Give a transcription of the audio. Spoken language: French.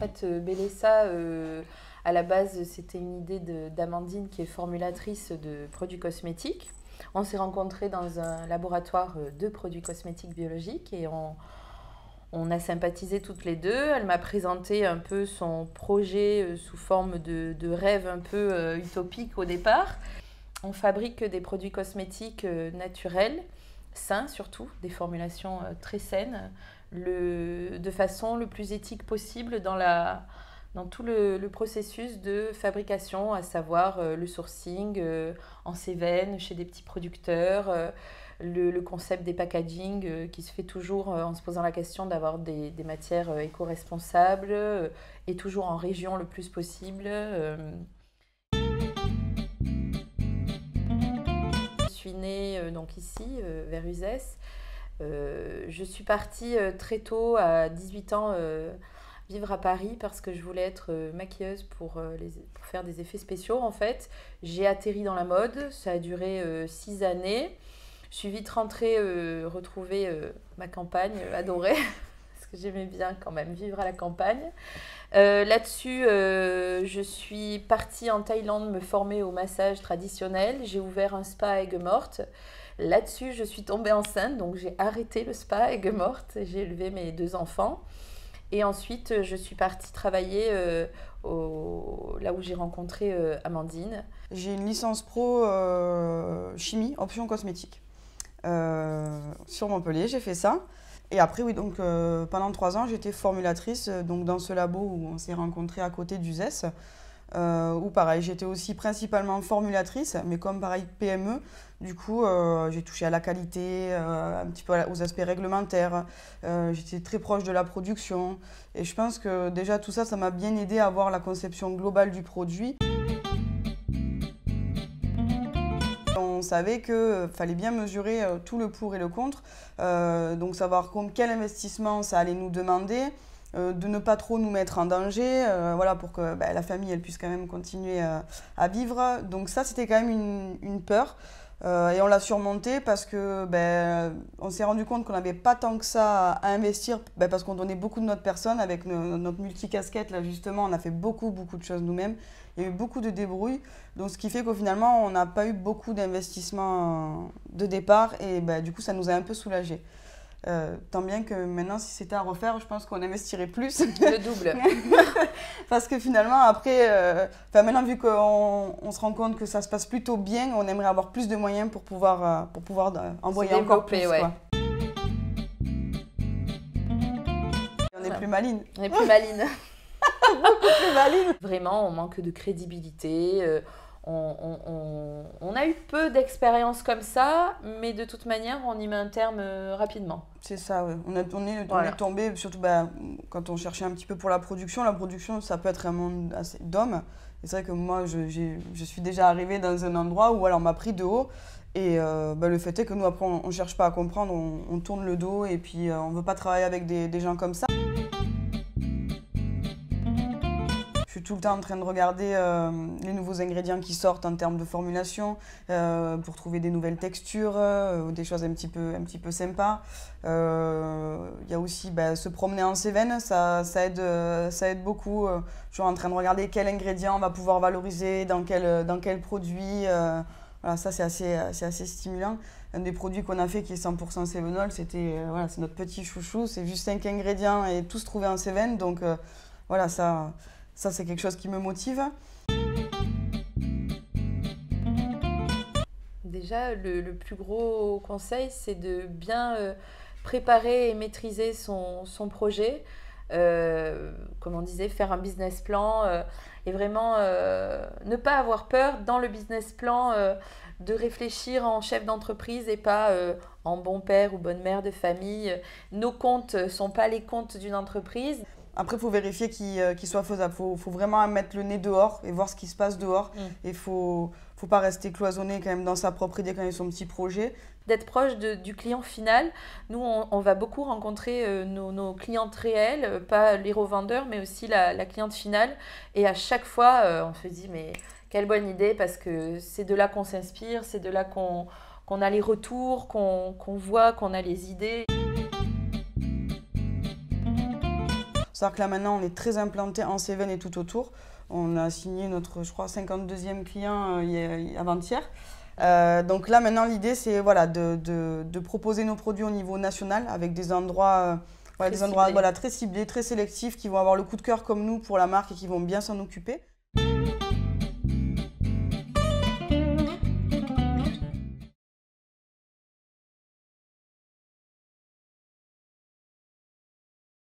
fait, Bellessa, à la base, c'était une idée d'Amandine qui est formulatrice de produits cosmétiques. On s'est rencontrés dans un laboratoire de produits cosmétiques biologiques et on a sympathisé toutes les deux. Elle m'a présenté un peu son projet sous forme de rêve un peu utopique au départ. On fabrique des produits cosmétiques naturels, sains surtout, des formulations très saines, de façon le plus éthique possible dans tout le processus de fabrication, à savoir le sourcing en Cévennes, chez des petits producteurs, le concept des packaging qui se fait toujours en se posant la question d'avoir des matières éco-responsables et toujours en région le plus possible. Je suis née donc ici, vers Uzès. Je suis partie très tôt, à 18 ans, vivre à Paris parce que je voulais être maquilleuse pour faire des effets spéciaux en fait. J'ai atterri dans la mode, ça a duré 6 années. Je suis vite rentrée retrouver ma campagne adorée parce que j'aimais bien quand même vivre à la campagne. Là-dessus, je suis partie en Thaïlande me former au massage traditionnel. J'ai ouvert un spa à Aigues-Mortes. Là-dessus, je suis tombée enceinte, donc j'ai arrêté le spa à Aigues-Mortes. J'ai élevé mes 2 enfants. Et ensuite, je suis partie travailler là où j'ai rencontré Amandine. J'ai une licence pro chimie, option cosmétique. Sur Montpellier, j'ai fait ça. Et après, oui, donc pendant 3 ans, j'étais formulatrice donc, dans ce labo où on s'est rencontrés à côté d'Uzès. Où pareil, j'étais aussi principalement formulatrice, mais comme pareil PME, du coup j'ai touché à la qualité, un petit peu aux aspects réglementaires, j'étais très proche de la production et je pense que déjà tout ça, ça m'a bien aidé à avoir la conception globale du produit. On savait qu'il fallait bien mesurer tout le pour et le contre, donc savoir quel investissement ça allait nous demander. De ne pas trop nous mettre en danger, voilà, pour que la famille elle puisse quand même continuer à vivre. Donc ça, c'était quand même une peur. Et on l'a surmonté parce que on s'est rendu compte qu'on n'avait pas tant que ça à investir, parce qu'on donnait beaucoup de notre personne. Avec notre multicasquette, là justement, on a fait beaucoup de choses nous-mêmes. Il y a eu beaucoup de débrouilles. Donc ce qui fait qu'au finalement, on n'a pas eu beaucoup d'investissement de départ et du coup, ça nous a un peu soulagés. Tant bien que maintenant, si c'était à refaire, je pense qu'on investirait plus. Le double. Parce que finalement, après, maintenant, vu qu'on se rend compte que ça se passe plutôt bien, on aimerait avoir plus de moyens pour pouvoir envoyer encore plus. Ouais. Quoi. On est plus maline. On est plus maline. Beaucoup plus maline. Vraiment, on manque de crédibilité. On a eu peu d'expériences comme ça, mais de toute manière, on y met un terme rapidement. C'est ça, ouais. On est tombé, surtout quand on cherchait un petit peu pour la production, ça peut être un monde assez d'hommes. Et c'est vrai que moi, je suis déjà arrivée dans un endroit où on m'a pris de haut. Et le fait est que nous, après, on ne cherche pas à comprendre, on tourne le dos et puis on ne veut pas travailler avec des gens comme ça. Je suis tout le temps en train de regarder les nouveaux ingrédients qui sortent en termes de formulation pour trouver des nouvelles textures, des choses un petit peu sympas. Il y a aussi se promener en Cévennes, ça aide beaucoup. Je suis en train de regarder quel ingrédient on va pouvoir valoriser, dans quel produit. Voilà, ça c'est assez stimulant. Un des produits qu'on a fait qui est 100% Cévenol, c'est notre petit chouchou. C'est juste 5 ingrédients et tous trouvés en Cévennes. Donc voilà, ça c'est quelque chose qui me motive. Déjà, le plus gros conseil, c'est de bien préparer et maîtriser son projet. Comme on disait, faire un business plan et vraiment ne pas avoir peur dans le business plan de réfléchir en chef d'entreprise et pas en bon père ou bonne mère de famille. Nos comptes ne sont pas les comptes d'une entreprise. Après, il faut vérifier qu'il soit faisable. Il faut vraiment mettre le nez dehors et voir ce qui se passe dehors. Et il ne faut pas rester cloisonné quand même dans sa propre idée quand il y a son petit projet. D'être proche du client final. Nous, on va beaucoup rencontrer nos clientes réelles, pas les revendeurs, mais aussi la cliente finale. Et à chaque fois, on se dit, mais quelle bonne idée, parce que c'est de là qu'on s'inspire, c'est de là qu'on a les retours, qu'on voit, qu'on a les idées. C'est-à-dire que là maintenant on est très implanté en Cévennes et tout autour. On a signé notre, je crois, 52e client avant-hier. Donc là maintenant l'idée c'est voilà, de proposer nos produits au niveau national avec des endroits, voilà, très ciblés, très sélectifs qui vont avoir le coup de cœur comme nous pour la marque et qui vont bien s'en occuper.